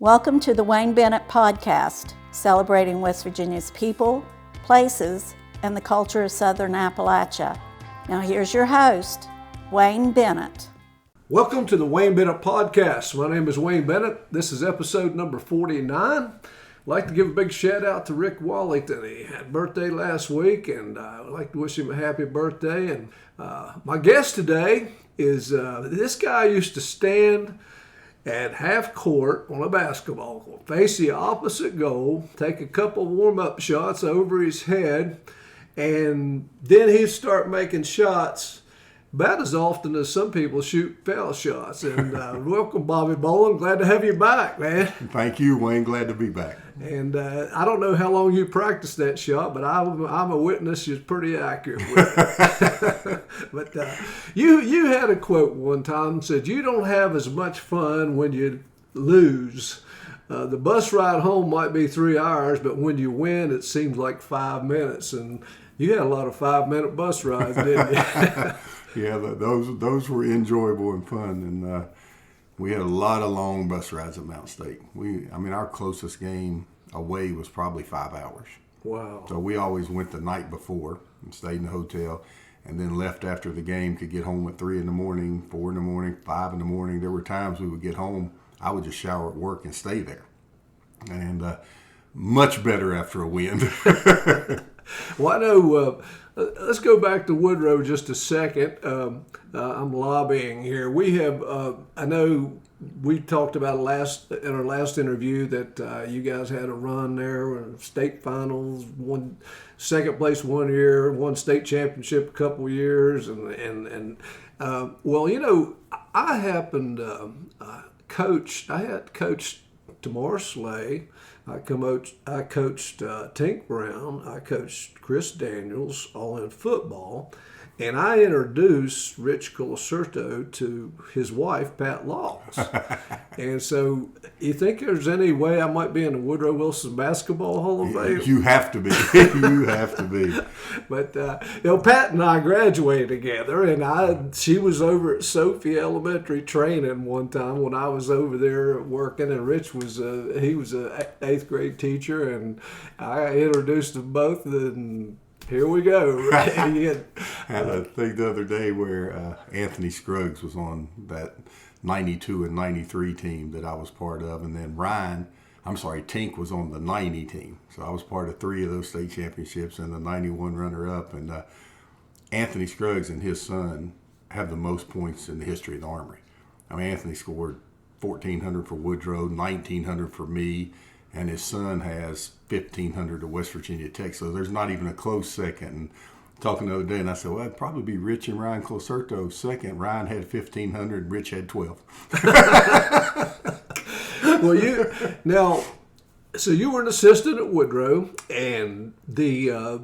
Welcome to the Wayne Bennett Podcast, celebrating West Virginia's people, places, and the culture of Southern Appalachia. Now here's your host, Wayne Bennett. Welcome to the Wayne Bennett Podcast. My name is Wayne Bennett. This is episode number 49. I'd like to give a big shout out to Rick Wallington. He had a birthday last week, and I'd like to wish him a happy birthday. And my guest today is this guy used to stand at half court on a basketball court, face the opposite goal, take a couple warm-up shots over his head, and then he'd start making shots about as often as some people shoot foul shots. And welcome, Bobby Bolen. Glad to have you back, man. Thank you, Wayne. Glad to be back. And I don't know how long you practiced that shot, but I'm a witness. You're pretty accurate with it. But you had a quote one time, said, "You don't have as much fun when you lose. The bus ride home might be 3 hours, but when you win, it seems like 5 minutes." And you had a lot of 5-minute bus rides, didn't you? Yeah, those were enjoyable and fun, and we had a lot of long bus rides at Mount State. Our closest game away was probably 5 hours. Wow! So we always went the night before and stayed in the hotel, and then left after the game. Could get home at 3 in the morning, 4 in the morning, 5 in the morning. There were times we would get home, I would just shower at work and stay there, and much better after a win. Well, I know. Let's go back to Woodrow just a second. I'm lobbying here. We have. I know we talked about in our last interview that you guys had a run there, state finals, won second place one year, won state championship a couple years, and well, you know, I happened coached. I had coached Tamar Slay. I coached Tink Brown. I coached Chris Daniels, all in football. And I introduced Rich Colacerto to his wife, Pat Laws. And so you think there's any way I might be in the Woodrow Wilson Basketball Hall of Fame? You have to be. You have to be. But, Pat and I graduated together, and she was over at Sophie Elementary training one time when I was over there working, and Rich was he was an 8th grade teacher, and I introduced them both, and here we go. Right? Had a thing the other day where Anthony Scruggs was on that 92 and 93 team that I was part of, and then Tink was on the 90 team. So I was part of 3 of those state championships and the 91 runner-up. And Anthony Scruggs and his son have the most points in the history of the Armory. Anthony scored 1,400 for Woodrow, 1,900 for me, and his son has 1,500 to West Virginia Tech. So there's not even a close second. And talking the other day, and I said, well, it'd probably be Rich and Ryan Colacerto second. Ryan had 1,500, Rich had 12. Well, so you were an assistant at Woodrow, and the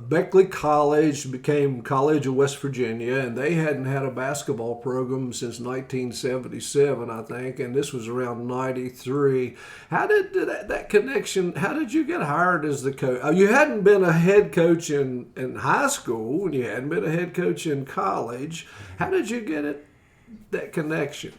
Beckley College became College of West Virginia, and they hadn't had a basketball program since 1977, I think, and this was around 93. How did that connection, how did you get hired as the coach? You hadn't been a head coach in high school, and you hadn't been a head coach in college. How did you get that connection?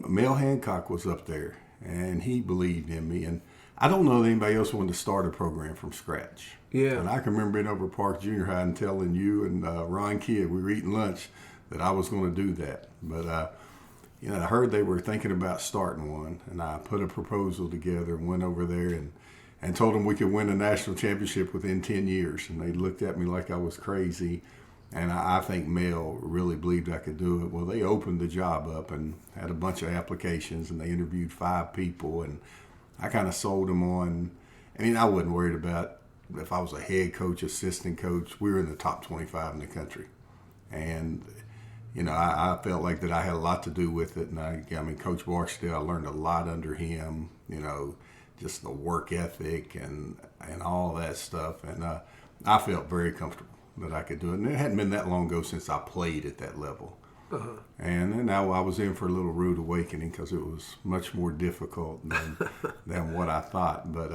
Mel Hancock was up there, and he believed in me, and I don't know that anybody else wanted to start a program from scratch. Yeah. And I can remember being over at Park Junior High and telling you and Ron Kidd, we were eating lunch, that I was going to do that. But, I heard they were thinking about starting one, and I put a proposal together and went over there and told them we could win a national championship within 10 years. And they looked at me like I was crazy. And I think Mel really believed I could do it. Well, they opened the job up and had a bunch of applications, and they interviewed 5 people, and I kind of sold them on. I wasn't worried about if I was a head coach, assistant coach. We were in the top 25 in the country. And, I felt like that I had a lot to do with it. And Coach Barksdale, I learned a lot under him, just the work ethic and all that stuff. And I felt very comfortable that I could do it. And it hadn't been that long ago since I played at that level. Uh-huh. And then now I was in for a little rude awakening because it was much more difficult than what I thought. But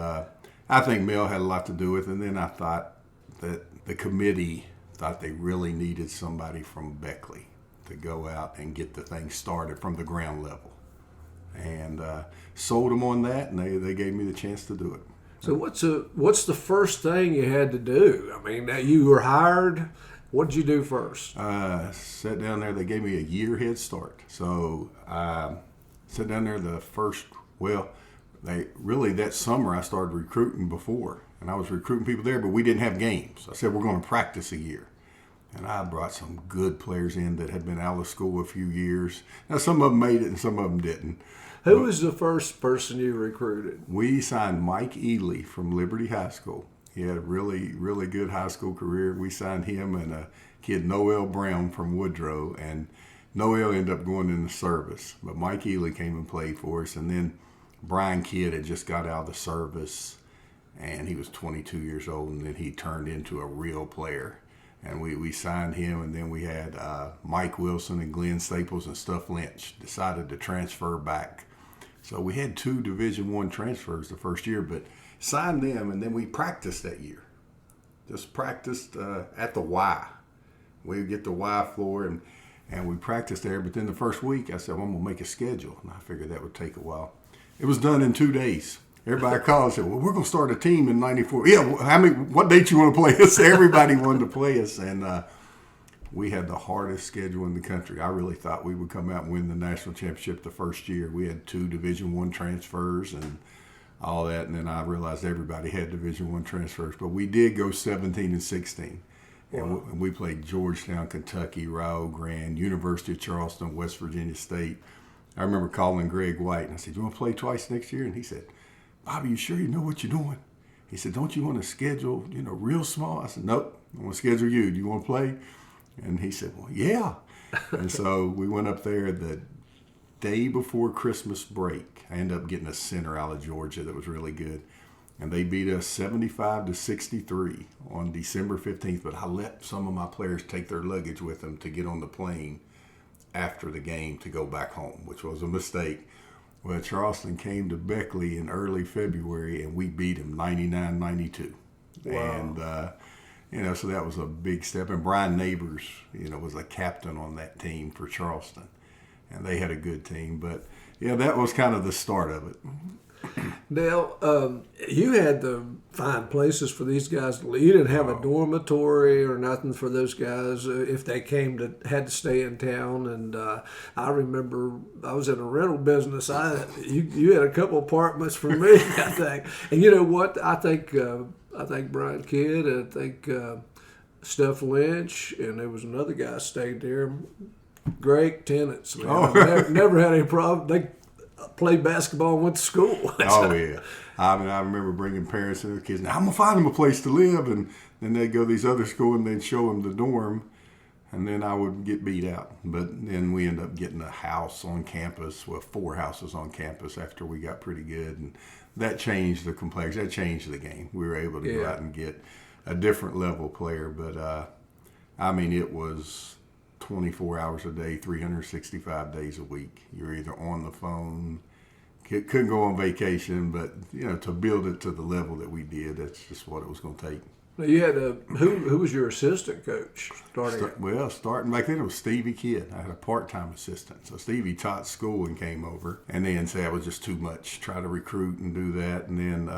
I think Mel had a lot to do with it. And then I thought that the committee thought they really needed somebody from Beckley to go out and get the thing started from the ground level. and sold them on that, and they gave me the chance to do it. So what's the first thing you had to do? I mean, you were hired. What did you do first? Sat down there. They gave me a year head start. So I sat down there that summer I started recruiting before, and I was recruiting people there, but we didn't have games. I said, we're going to practice a year. And I brought some good players in that had been out of school a few years. Now, some of them made it and some of them didn't. Who was the first person you recruited? We signed Mike Ely from Liberty High School. He had a really, really good high school career. We signed him and a kid, Noel Brown from Woodrow. And Noel ended up going in the service. But Mike Ely came and played for us. And then Brian Kidd had just got out of the service, and he was 22 years old, and then he turned into a real player. And we signed him, and then we had Mike Wilson and Glenn Staples and Stuff Lynch decided to transfer back. So we had 2 Division I transfers the first year, but signed them, and then we practiced that year. Just practiced at the Y. We'd get the Y floor, and we practiced there. But then the first week, I said, well, I'm going to make a schedule. And I figured that would take a while. It was done in 2 days. Everybody called and said, well, we're going to start a team in 94. Yeah, what date you want to play us? Everybody wanted to play us. And we had the hardest schedule in the country. I really thought we would come out and win the national championship the first year. We had 2 Division I transfers and all that. And then I realized everybody had Division I transfers. But we did go 17 and 16. Wow. And we played Georgetown, Kentucky, Rio Grande, University of Charleston, West Virginia State. I remember calling Greg White, and I said, you want to play twice next year? And he said, Bobby, you sure you know what you're doing? He said, don't you want to schedule, real small? I said, nope, I want to schedule you. Do you want to play? And he said, well, yeah. And so we went up there the day before Christmas break. I ended up getting a center out of Georgia that was really good. And they beat us 75-63 on December 15th. But I let some of my players take their luggage with them to get on the plane after the game to go back home, which was a mistake. Well, Charleston came to Beckley in early February, and we beat them 99-92. Wow. And, so that was a big step. And Brian Neighbors, was a captain on that team for Charleston. And they had a good team. But, yeah, that was kind of the start of it. Now, you had to find places for these guys to live. You didn't have a dormitory or nothing for those guys if they had to stay in town. And I remember I was in a rental business. You had a couple apartments for me, I think. And you know what? I think Brian Kidd, I think Steph Lynch, and there was another guy stayed there. Great tenants. Man. I never had any problem. They played basketball and went to school. Oh, yeah. I remember bringing parents and their kids. Now, I'm going to find them a place to live. And then they'd go to these other schools and they'd show them the dorm. And then I would get beat out. But then we ended up getting a house on campus, 4 houses on campus after we got pretty good. And that changed the complexion. That changed the game. We were able to go out and get a different level player. But, it was 24 hours a day, 365 days a week. You're either on the phone, couldn't go on vacation, but to build it to the level that we did, that's just what it was going to take. Now you had who was your assistant coach starting back then it was Stevie Kidd. I had a part-time assistant, so Stevie taught school and came over, and then said it was just too much. Try to recruit and do that, and then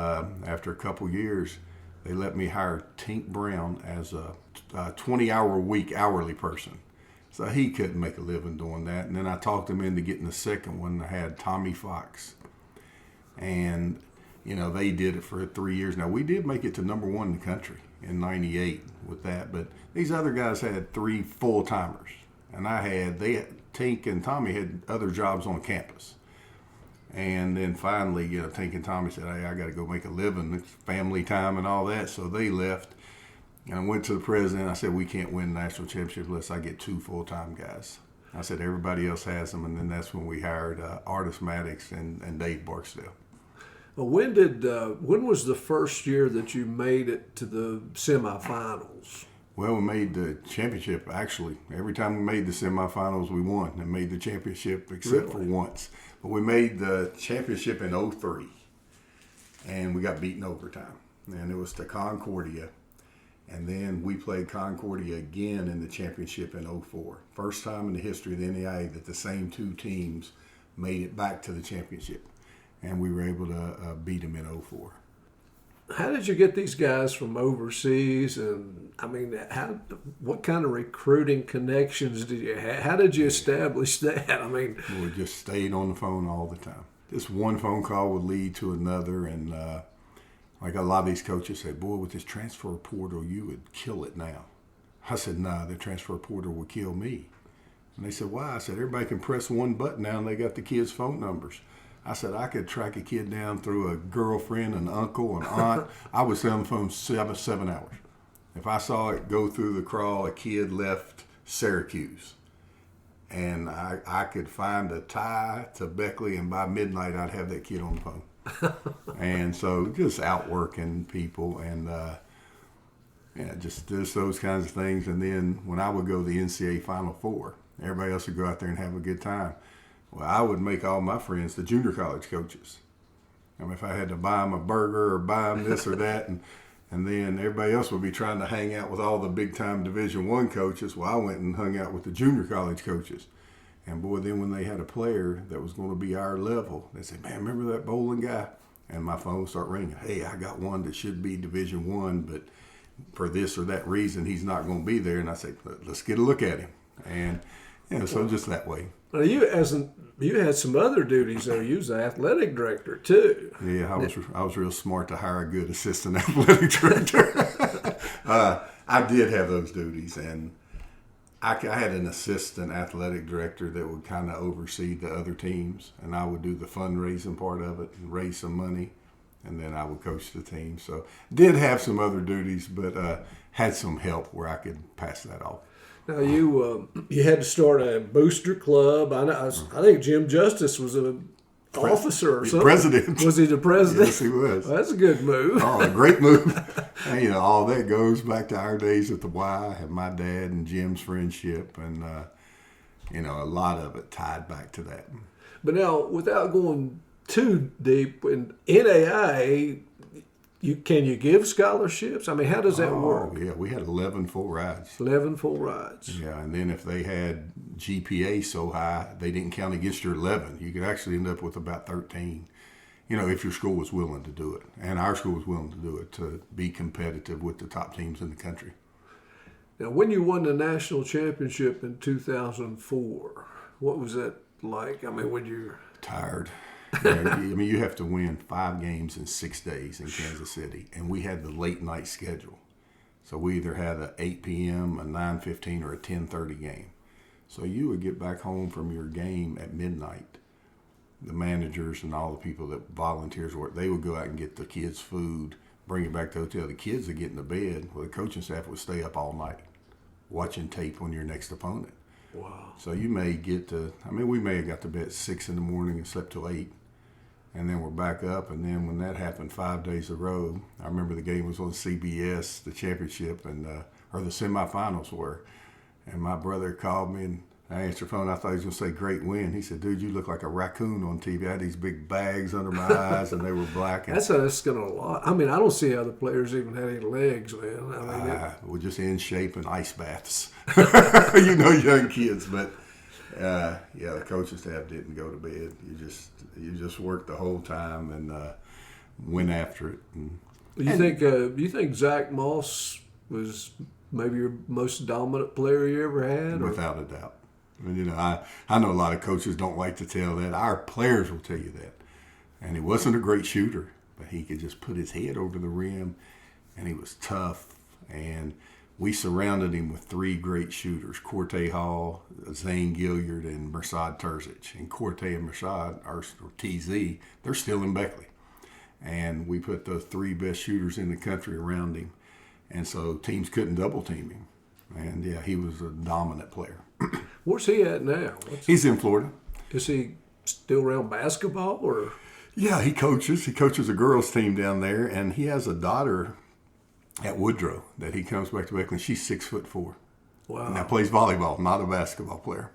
after a couple years, they let me hire Tink Brown as a 20-hour-a-week hourly person. So he couldn't make a living doing that. And then I talked him into getting the second one. I had Tommy Fox. And, they did it for 3 years. Now, we did make it to number 1 in the country in 98 with that. But these other guys had 3 full-timers. And Tink and Tommy had other jobs on campus. And then finally, Tink and Tommy said, hey, I got to go make a living. It's family time and all that. So they left. And I went to the president. I said, we can't win national championship unless I get 2 full-time guys. I said, everybody else has them. And then that's when we hired Artis Maddox and Dave Barksdale. Well, when was the first year that you made it to the semifinals? Well, we made the championship, actually. Every time we made the semifinals, we won and made the championship except for once. But we made the championship in 2003, and we got beaten overtime. And it was to Concordia. And then we played Concordia again in the championship in 2004. First time in the history of the NAIA that the same 2 teams made it back to the championship. And we were able to beat them in 04. How did you get these guys from overseas? And I mean, what kind of recruiting connections did you have? How did you establish that? I mean, we just stayed on the phone all the time. Just one phone call would lead to another. And like a lot of these coaches say, boy, with this transfer portal, you would kill it now. I said, nah, the transfer portal would kill me. And they said, why? I said, everybody can press one button now and they got the kids' phone numbers. I said, I could track a kid down through a girlfriend, an uncle, an aunt. I would stay on the phone 7 hours. If I saw it go through the crawl, a kid left Syracuse, and I could find a tie to Beckley, and by midnight I'd have that kid on the phone. And so just outworking people and just those kinds of things. And then when I would go to the NCAA Final Four, everybody else would go out there and have a good time. Well, I would make all my friends the junior college coaches. I mean, if I had to buy them a burger or buy them this or that, and then everybody else would be trying to hang out with all the big-time Division I coaches. Well, I went and hung out with the junior college coaches. And, boy, then when they had a player that was going to be our level, they said, man, remember that Bolen guy? And my phone would start ringing. Hey, I got one that should be Division I, but for this or that reason, he's not going to be there. And I say, let's get a look at him. And, so just that way. Now you had some other duties though. You was the athletic director too. Yeah, I was real smart to hire a good assistant athletic director. I did have those duties, and I had an assistant athletic director that would kind of oversee the other teams, and I would do the fundraising part of it and raise some money, and then I would coach the team. So did have some other duties, but had some help where I could pass that off. Now you had to start a booster club. I think Jim Justice was an officer or something. President. Was he the president? Yes, he was. Well, that's a good move. Oh, a great move. And, all that goes back to our days at the Y and my dad and Jim's friendship, and a lot of it tied back to that. But now, without going too deep, in NAIA, can you give scholarships? I mean, how does that work? Yeah, we had 11 full rides. 11 full rides. Yeah, and then if they had GPA so high, they didn't count against your 11. You could actually end up with about 13, if your school was willing to do it. And our school was willing to do it to be competitive with the top teams in the country. Now, when you won the national championship in 2004, what was that like? I mean, when you... Tired. You have to win 5 games in 6 days in Kansas City, and we had the late night schedule. So we either had a 8 p.m., a 9:15, or a 10:30 game. So you would get back home from your game at midnight. The managers and all the people that volunteers work, they would go out and get the kids' food, bring it back to the hotel. The kids would get into bed. Well, the coaching staff would stay up all night watching tape on your next opponent. Wow. So you may get to, we may have got to bed at 6 in the morning and slept till 8. And then we're back up, and then when that happened 5 days in a row, I remember the game was on CBS, the championship, and or the semifinals were. And my brother called me, and I answered the phone. I thought he was going to say great win. He said, dude, you look like a raccoon on TV. I had these big bags under my eyes, and they were black. And that's going to lot. I mean, I don't see how the players even had any legs, man. We're just in shape and ice baths. Young kids, but... the coaching staff didn't go to bed. You just worked the whole time and went after it. You think Zach Moss was maybe your most dominant player you ever had? Without a doubt. I know a lot of coaches don't like to tell that. Our players will tell you that. And he wasn't a great shooter, but he could just put his head over the rim, and he was tough. And we surrounded him with 3 great shooters, Corte Hall, Zane Gilliard, and Mirsad Terzic. And Corte and Mirsad, or TZ, they're still in Beckley. And we put the 3 best shooters in the country around him. And so teams couldn't double team him. And, he was a dominant player. Where's he at now? He's in Florida. Is he still around basketball? Or? Yeah, he coaches. He coaches a girls' team down there. And he has a daughter at Woodrow that he comes back to Beckley. She's 6'4". Wow. Now plays volleyball, not a basketball player.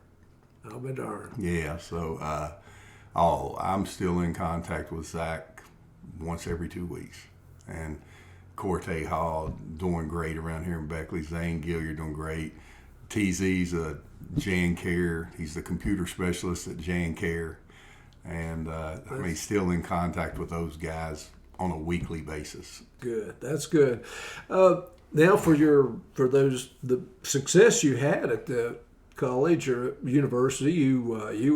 I'll be darned. Yeah, so I'm still in contact with Zach once every 2 weeks. And Corte Hall doing great around here in Beckley. Zane Gilliard doing great. TZ's a Jan Care. He's the computer specialist at Jan Care. And still in contact with those guys on a weekly basis. Good. That's good. Now for the success you had at the college or university, you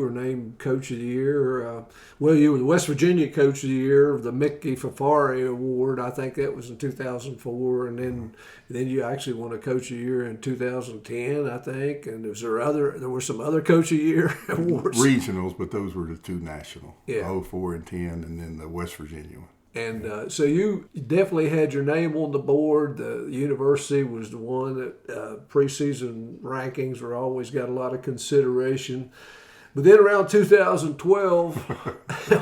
were named Coach of the Year. You were the West Virginia Coach of the Year, the Mickey Fafari Award. I think that was in 2004, and then you actually won a Coach of the Year in 2010, I think. And there were some other Coach of the Year awards, regionals, but those were the two national. Yeah. 04 and 10, and then the West Virginia one. And so you definitely had your name on the board. The university was the one that preseason rankings were always got a lot of consideration. But then around 2012,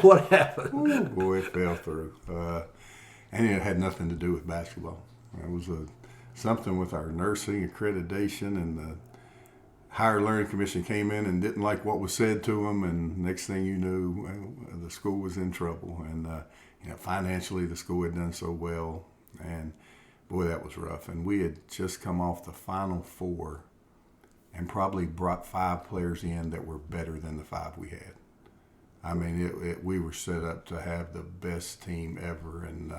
what happened? Oh, boy, it fell through. And it had nothing to do with basketball. It was something with our nursing accreditation, and the Higher Learning Commission came in and didn't like what was said to them, and next thing you knew, the school was in trouble. And financially, the school had done so well, and boy, that was rough. And we had just come off the Final Four and probably brought 5 players in that were better than the 5 we had. I mean, we were set up to have the best team ever, and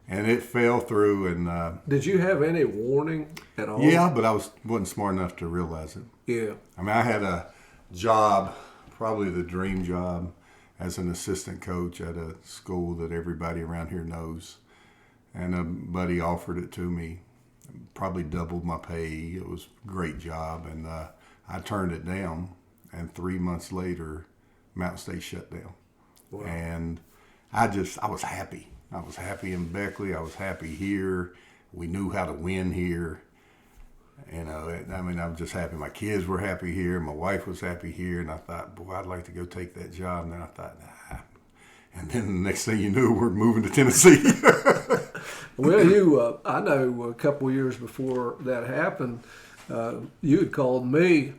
it fell through. And did you have any warning at all? Yeah, but I wasn't smart enough to realize it. Yeah. I mean, I had a job, probably the dream job, as an assistant coach at a school that everybody around here knows. And a buddy offered it to me, probably doubled my pay. It was a great job, and I turned it down. And 3 months later, Mountain State shut down. Wow. And I was happy. I was happy in Beckley. I was happy here. We knew how to win here. I'm just happy. My kids were happy here. My wife was happy here. And I thought, boy, I'd like to go take that job. And then I thought, nah. And then the next thing you knew, we're moving to Tennessee. Well, I know a couple of years before that happened, you had called me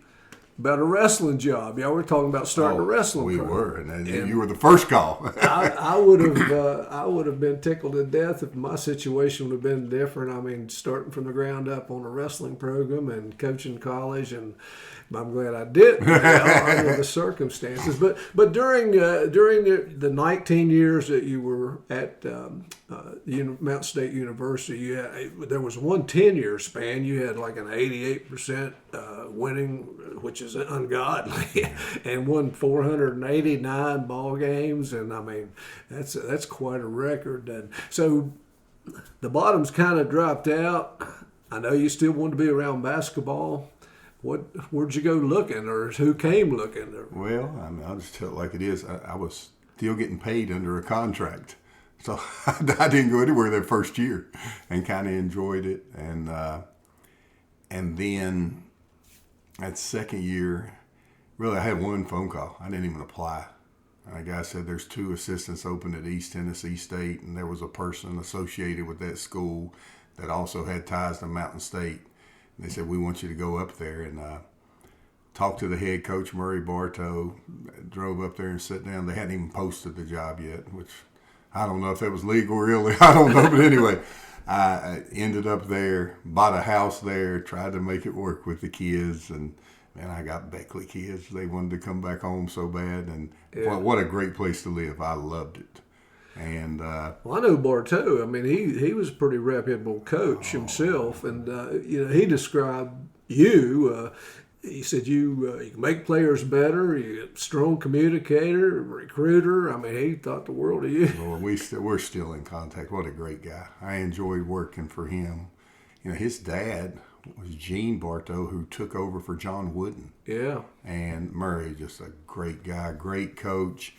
about a wrestling job. Yeah, we were talking about starting a wrestling we program. were, and you were the first call. I would have been tickled to death if my situation would have been different. I mean, starting from the ground up on a wrestling program and coaching college, and I'm glad I did under the circumstances. But during the 19 years that you were at Mountain State University, there was one 10-year span. You had like an 88% winning, which is ungodly, and won 489 ball games, and I mean that's quite a record. And so the bottom's kind of dropped out. I know you still want to be around basketball. Where'd you go looking, or who came looking? Well, I mean, I'll just tell it like it is. I was still getting paid under a contract, so I didn't go anywhere that first year, and kind of enjoyed it. And then that second year, really, I had one phone call. I didn't even apply. And a guy said there's 2 assistants open at East Tennessee State, and there was a person associated with that school that also had ties to Mountain State. They said, we want you to go up there and talk to the head coach, Murray Bartow. Drove up there and sat down. They hadn't even posted the job yet, which I don't know if that was legal or illegal. I don't know. But anyway, I ended up there, bought a house there, tried to make it work with the kids. And, man, I got Beckley kids. They wanted to come back home so bad. And what a great place to live. I loved it. And well, I know Bartow. I mean, he was a pretty reputable coach himself, and he described you. He said you can make players better. You're a strong communicator, recruiter. I mean, he thought the world of you. Well, we're still in contact. What a great guy! I enjoyed working for him. His dad was Gene Bartow, who took over for John Wooden. Yeah. And Murray, just a great guy, great coach.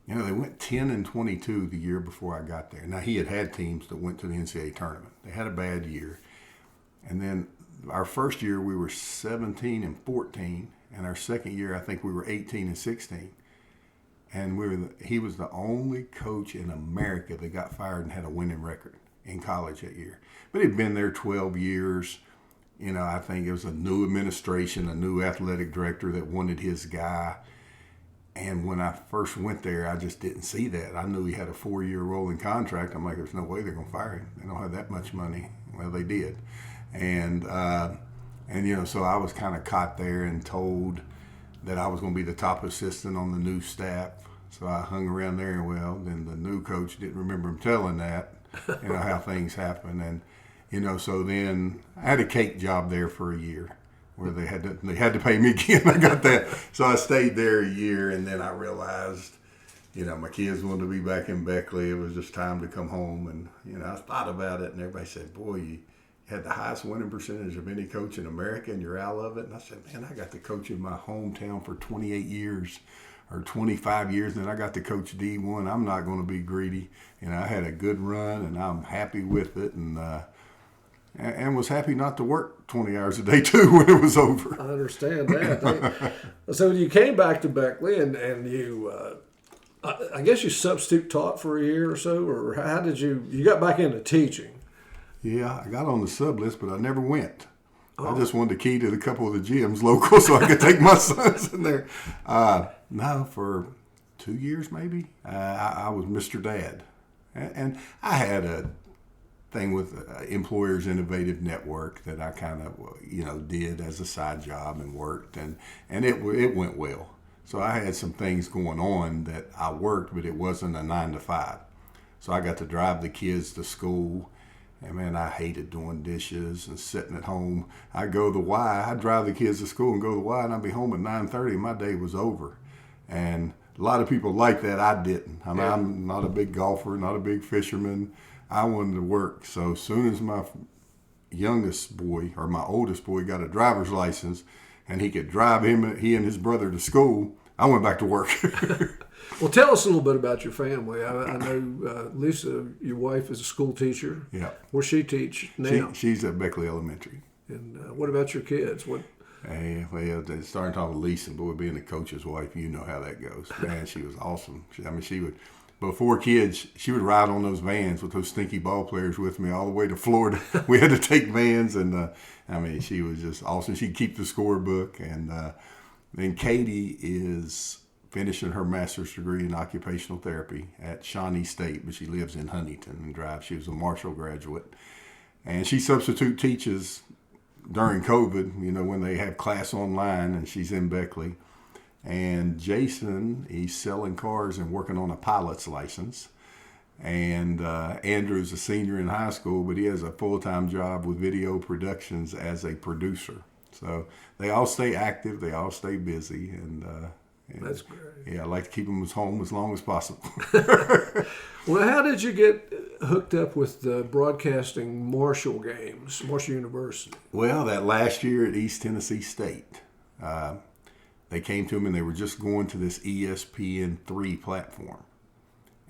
They went 10-22 the year before I got there. Now, he had teams that went to the NCAA tournament. They had a bad year. And then our first year, we were 17-14. And our second year, I think we were 18-16. And he was the only coach in America that got fired and had a winning record in college that year. But he'd been there 12 years. I think it was a new administration, a new athletic director that wanted his guy. And when I first went there, I just didn't see that. I knew he had a 4-year rolling contract. I'm like, there's no way they're going to fire him. They don't have that much money. Well, they did. And so I was kind of caught there and told that I was going to be the top assistant on the new staff. So I hung around there. Well, then the new coach didn't remember him telling that, how things happen. And, so then I had a cake job there for a year where they had to pay me again. I got that. So I stayed there a year, and then I realized, my kids wanted to be back in Beckley. It was just time to come home. And, I thought about it, and everybody said, boy, you had the highest winning percentage of any coach in America, and you're out of it. And I said, man, I got to coach in my hometown for 28 years or 25 years, and I got to coach D1. I'm not going to be greedy. I had a good run, and I'm happy with it, and was happy not to work 20 hours a day, too, when it was over. I understand that. So you came back to Beckley, and you, I guess you substitute taught for a year or so, or how did you got back into teaching? Yeah, I got on the sub list, but I never went. I just wanted the key to a couple of the gyms local so I could take my sons in there. No, for 2 years maybe, I was Mr. Dad. And I had a thing with Employers Innovative Network that I kind of, did as a side job and worked, and it went well. So I had some things going on that I worked, but it wasn't a 9 to 5. So I got to drive the kids to school. And man, I hated doing dishes and sitting at home. I'd go to the Y. I'd drive the kids to school and go to the Y, and I'd be home at 9:30, and my day was over. And a lot of people like that. I didn't. I mean, I'm not a big golfer, not a big fisherman. I wanted to work. So as soon as my youngest boy or my oldest boy got a driver's license and he could drive he and his brother to school, I went back to work. Well, tell us a little bit about your family. I know Lisa, your wife, is a school teacher. Yeah. Where she teach now? She's at Beckley Elementary. And what about your kids? Hey, well, starting talking with Lisa, boy, being a coach's wife, you know how that goes. Man, she was awesome. She would, before kids, she would ride on those vans with those stinky ball players with me all the way to Florida. We had to take vans, and she was just awesome. She'd keep the scorebook, and then Katie is finishing her master's degree in occupational therapy at Shawnee State, but she lives in Huntington and drives. She was a Marshall graduate. And she substitute teaches during COVID, when they have class online, and she's in Beckley. And Jason, he's selling cars and working on a pilot's license. And Andrew's a senior in high school, but he has a full-time job with video productions as a producer. So they all stay active, they all stay busy, and that's great. Yeah, I like to keep them at home as long as possible. Well, how did you get hooked up with the broadcasting Marshall games, Marshall University? Well, that last year at East Tennessee State, they came to me and they were just going to this ESPN3 platform,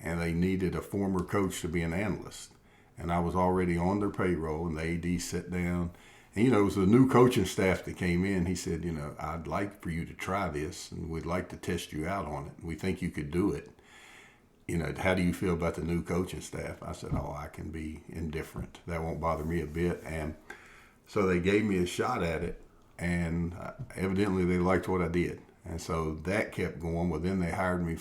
and they needed a former coach to be an analyst. And I was already on their payroll, and the AD sat down. And, it was a new coaching staff that came in. He said, I'd like for you to try this, and we'd like to test you out on it. We think you could do it. How do you feel about the new coaching staff? I said, I can be indifferent. That won't bother me a bit. And so they gave me a shot at it, and evidently they liked what I did. And so that kept going. Well, then they hired me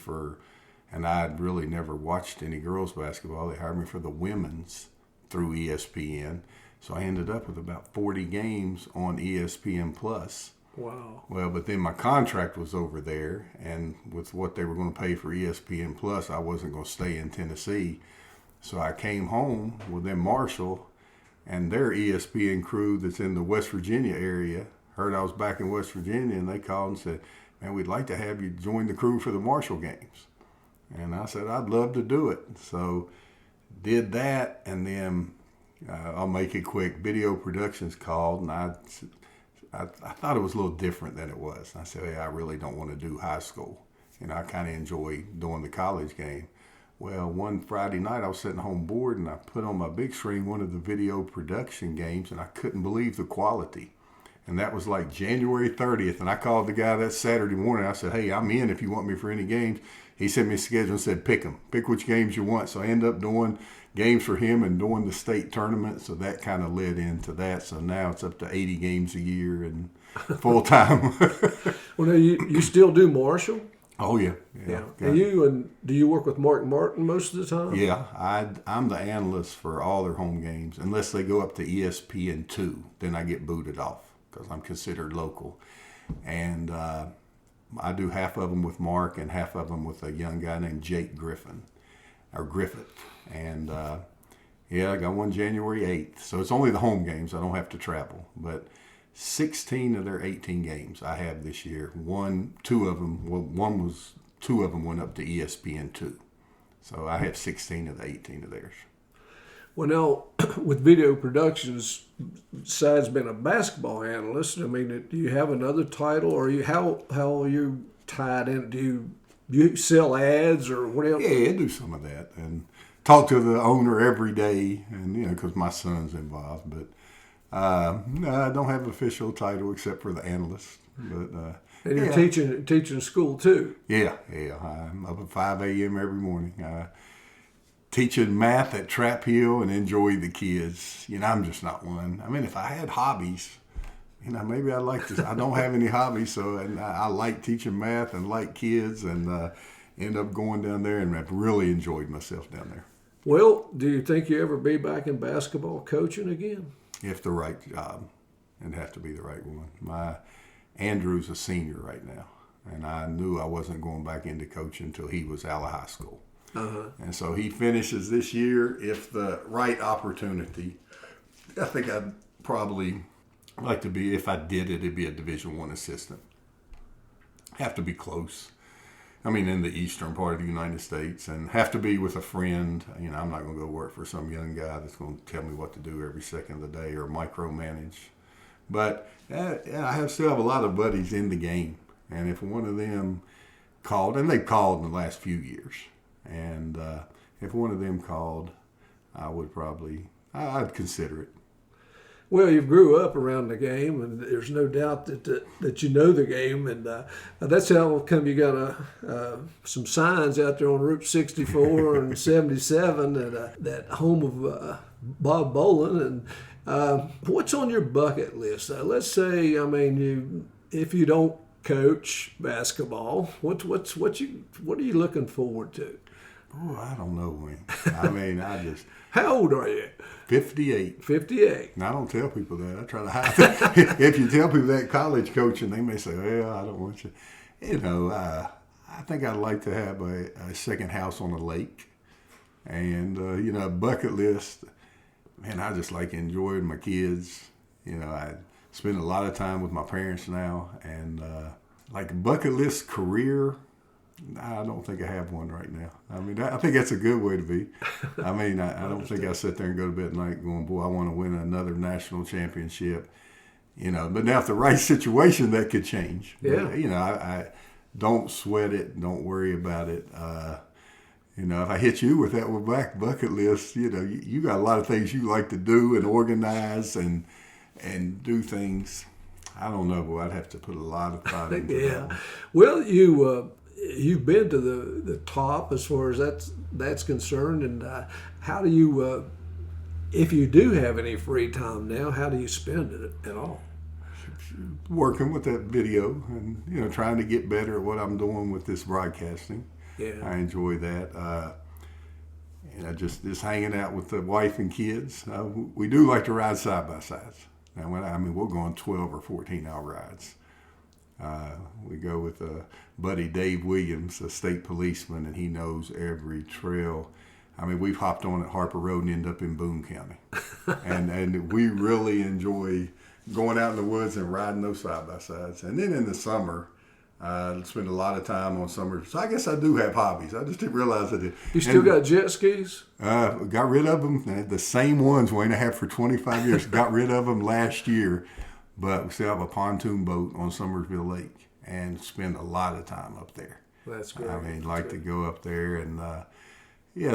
and I'd really never watched any girls basketball. They hired me for the women's through ESPN. So I ended up with about 40 games on ESPN Plus. Wow. Well, but then my contract was over there, and with what they were going to pay for ESPN Plus, I wasn't going to stay in Tennessee. So I came home within Marshall, and their ESPN crew that's in the West Virginia area heard I was back in West Virginia, and they called and said, man, we'd like to have you join the crew for the Marshall games. And I said, I'd love to do it. So did that, and then I'll make it quick. Video Productions called, and I thought it was a little different than it was. I said, hey, I really don't want to do high school. I kind of enjoy doing the college game. Well, one Friday night, I was sitting home bored, and I put on my big screen one of the video production games, and I couldn't believe the quality. And that was like January 30th, and I called the guy that Saturday morning. I said, hey, I'm in if you want me for any games. He sent me a schedule and said, pick them. Pick which games you want. So I ended up doing games for him and doing the state tournament. So that kind of led into that. So now it's up to 80 games a year and full time. Well, now you still do Marshall? Oh, yeah. And do you work with Mark Martin most of the time? Yeah, I'm the analyst for all their home games. Unless they go up to ESPN2, then I get booted off because I'm considered local. And I do half of them with Mark and half of them with a young guy named Jake Griffith. And I got one January 8th. So it's only the home games. I don't have to travel. But 16 of their 18 games I have this year. Two of them went up to ESPN2. So I have 16 of the 18 of theirs. Well, now, with video productions, besides being a basketball analyst, I mean, do you have another title, or how are you tied in? Do you sell ads or what else? Yeah, I do some of that and talk to the owner every day, and because my son's involved. But no, I don't have an official title except for the analyst. But and you're teaching school too. Yeah. I'm up at 5 a.m. every morning. Teaching math at Trap Hill and enjoy the kids. I'm just not one. I mean, if I had hobbies, maybe I'd like to. I don't have any hobbies, and I like teaching math and like kids, and end up going down there, and I've really enjoyed myself down there. Well, do you think you ever be back in basketball coaching again? If the right job, it'd have to be the right one. Andrew's a senior right now, and I knew I wasn't going back into coaching until he was out of high school. And so he finishes this year. If the right opportunity, I think I'd probably like to be, if I did it, it'd be a Division I assistant. Have to be close. I mean, in the eastern part of the United States, and have to be with a friend. I'm not going to go work for some young guy that's going to tell me what to do every second of the day or micromanage. But I still have a lot of buddies in the game, and if one of them called, and they've called in the last few years, and if one of them called, I'd consider it. Well, you grew up around the game, and there's no doubt that you know the game, and that's how come you got some signs out there on Route 64 and 77, and that home of Bob Bolen. And what's on your bucket list? Let's say, if you don't coach basketball, what are you looking forward to? Oh, I don't know, Wayne. I just... How old are you? 58. 58. And I don't tell people that. I try to hide that. If you tell people that college coaching, they may say, well, I don't want you. I think I'd like to have a second house on a lake. And, a bucket list. Man, I just like enjoying my kids. I spend a lot of time with my parents now. And like a bucket list career, I don't think I have one right now. I think that's a good way to be. I don't think I sit there and go to bed at night going, boy, I want to win another national championship. But now if the right situation, that could change. Yeah. But, I don't sweat it. Don't worry about it. If I hit you with that bucket list, you got a lot of things you like to do and organize and do things. I don't know, but I'd have to put a lot of thought into that. Well, you've been to the top as far as that's concerned, and how do you, if you do have any free time now, how do you spend it at all? Working with that video and trying to get better at what I'm doing with this broadcasting. Yeah, I enjoy that. Just hanging out with the wife and kids. We do like to ride side by sides. Now, we're going 12 or 14-hour rides. We go with buddy Dave Williams, a state policeman, and he knows every trail. We've hopped on at Harper Road and end up in Boone County. and we really enjoy going out in the woods and riding those side-by-sides. And then in the summer, spend a lot of time on summer. So I guess I do have hobbies. I just didn't realize I did. You still got jet skis? Got rid of them. The same ones Wayne I had for 25 years. Got rid of them last year. But we still have a pontoon boat on Summersville Lake and spend a lot of time up there. That's great. To go up there and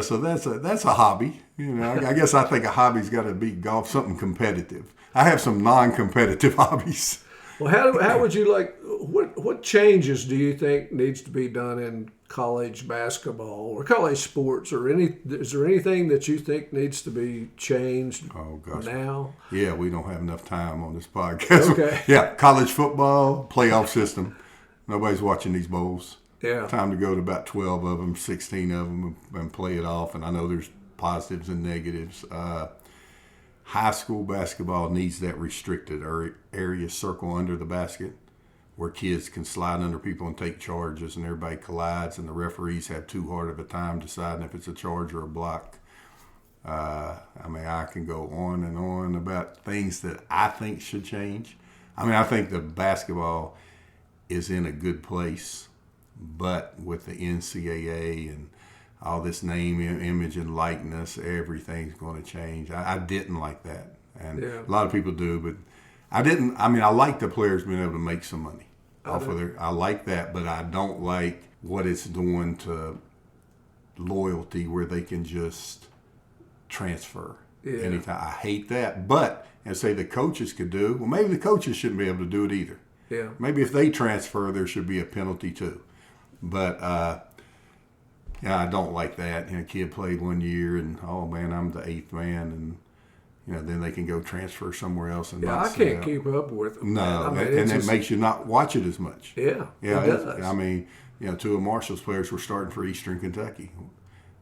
so that's a hobby. I guess I think a hobby's got to beat golf, something competitive. I have some non-competitive hobbies. Well, how would you like? What changes do you think needs to be done in college basketball or college sports or is there anything that you think needs to be changed now? Yeah, we don't have enough time on this podcast. Okay. Yeah, college football, playoff system. Nobody's watching these bowls. Yeah. Time to go to about 12 of them, 16 of them, and play it off. And I know there's positives and negatives. High school basketball needs that restricted area circle under the basket. where kids can slide under people and take charges, and everybody collides, and the referees have too hard of a time deciding if it's a charge or a block. I can go on and on about things that I think should change. I think the basketball is in a good place, but with the NCAA and all this name, image, and likeness, everything's going to change. I didn't like that, and a lot of people do, but I didn't. I like the players being able to make some money off of their. I like that, but I don't like what it's doing to loyalty, where they can just transfer anytime. I hate that, but and say the coaches could do. Well, maybe the coaches shouldn't be able to do it either. Yeah. Maybe if they transfer, there should be a penalty too. But I don't like that. A kid played 1 year, and oh man, I'm the eighth man, and then they can go transfer somewhere else. And I can't keep up with them. No, and it makes you not watch it as much. Yeah, it does. Two of Marshall's players were starting for Eastern Kentucky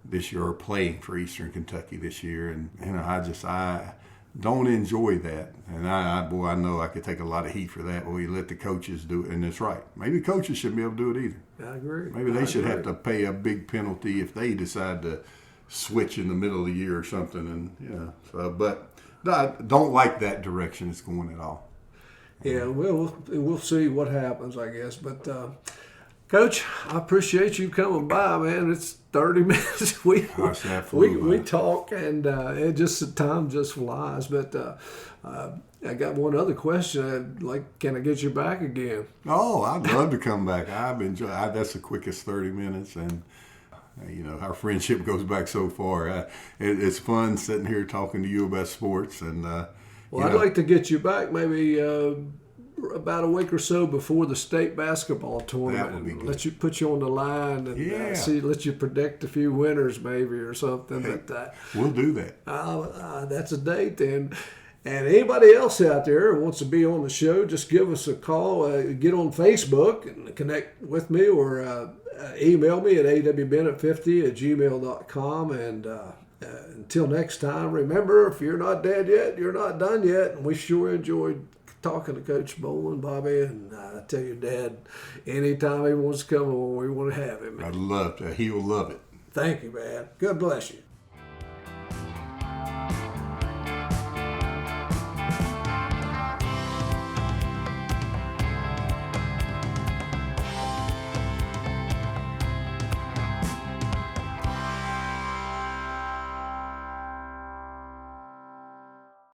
this year, or playing for Eastern Kentucky this year, and I don't enjoy that. And I know I could take a lot of heat for that. Well, you let the coaches do it, and that's right. Maybe coaches shouldn't be able to do it either. I agree. Maybe they should have to pay a big penalty if they decide to switch in the middle of the year or something. And but I don't like that direction it's going at all. Yeah, we'll see what happens, I guess. But Coach, I appreciate you coming by, man. It's 30 minutes. We talk, and time just flies. But I got one other question. Can I get you back again? Oh, I'd love to come back. That's the quickest 30 minutes, and our friendship goes back so far. It's fun sitting here talking to you about sports, and I'd like to get you back maybe about a week or so before the state basketball tournament. That would be good. Put you on the line and let you predict a few winners maybe or something. Hey, but we'll do that. That's a date then. And anybody else out there who wants to be on the show, just give us a call. Get on Facebook and connect with me, or email me at awbennett50@gmail.com. And until next time, remember, if you're not dead yet, you're not done yet. And we sure enjoyed talking to Coach Bolen, Bobby, and I tell your dad, anytime he wants to come on, we want to have him. I'd love to. He will love it. Thank you, man. God bless you.